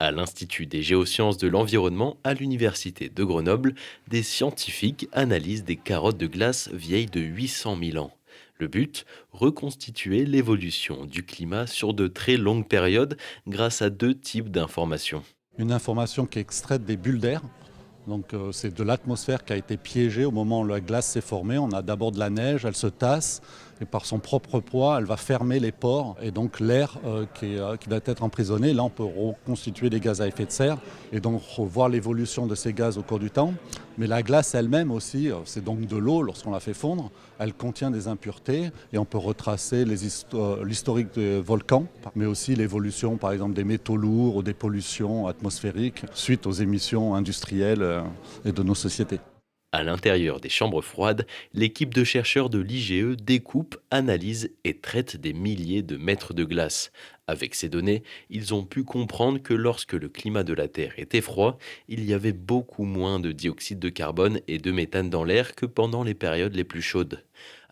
À l'Institut des géosciences de l'environnement à l'Université de Grenoble, des scientifiques analysent des carottes de glace vieilles de 800 000 ans. Le but, reconstituer l'évolution du climat sur de très longues périodes grâce à deux types d'informations. Une information qui est extraite des bulles d'air. Donc c'est de l'atmosphère qui a été piégée au moment où la glace s'est formée. On a d'abord de la neige, elle se tasse et par son propre poids, elle va fermer les pores et donc l'air qui va être emprisonné. Là, on peut reconstituer des gaz à effet de serre et donc voir l'évolution de ces gaz au cours du temps. Mais la glace elle-même aussi, c'est donc de l'eau lorsqu'on la fait fondre. Elle contient des impuretés et on peut retracer l'historique des volcans, mais aussi l'évolution par exemple des métaux lourds ou des pollutions atmosphériques suite aux émissions industrielles et de nos sociétés. À l'intérieur des chambres froides, l'équipe de chercheurs de l'IGE découpe, analyse et traite des milliers de mètres de glace. Avec ces données, ils ont pu comprendre que lorsque le climat de la Terre était froid, il y avait beaucoup moins de dioxyde de carbone et de méthane dans l'air que pendant les périodes les plus chaudes.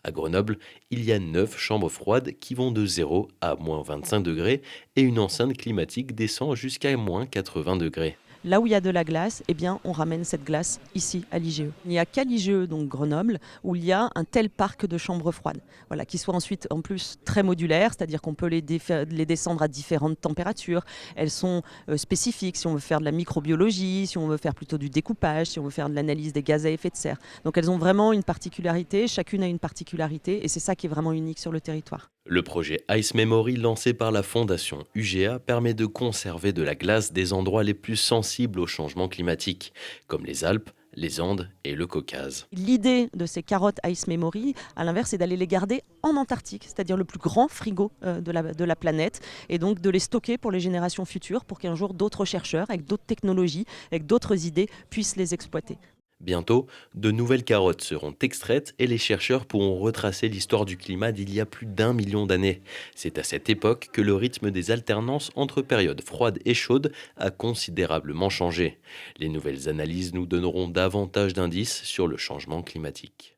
À Grenoble, il y a 9 chambres froides qui vont de 0 à moins 25 degrés et une enceinte climatique descend jusqu'à moins 80 degrés. Là où il y a de la glace, eh bien, on ramène cette glace ici à l'IGE. Il n'y a qu'à l'IGE, donc Grenoble, où il y a un tel parc de chambres froides. Voilà, qui soit ensuite en plus très modulaires, c'est-à-dire qu'on peut les descendre à différentes températures. Elles sont spécifiques si on veut faire de la microbiologie, si on veut faire plutôt du découpage, si on veut faire de l'analyse des gaz à effet de serre. Donc elles ont vraiment une particularité, chacune a une particularité, et c'est ça qui est vraiment unique sur le territoire. Le projet Ice Memory lancé par la fondation UGA permet de conserver de la glace des endroits les plus sensibles au changement climatique, comme les Alpes, les Andes et le Caucase. L'idée de ces carottes Ice Memory, à l'inverse, c'est d'aller les garder en Antarctique, c'est-à-dire le plus grand frigo de la planète, et donc de les stocker pour les générations futures, pour qu'un jour d'autres chercheurs, avec d'autres technologies, avec d'autres idées, puissent les exploiter. Bientôt, de nouvelles carottes seront extraites et les chercheurs pourront retracer l'histoire du climat d'il y a plus d'1 million d'années. C'est à cette époque que le rythme des alternances entre périodes froides et chaudes a considérablement changé. Les nouvelles analyses nous donneront davantage d'indices sur le changement climatique.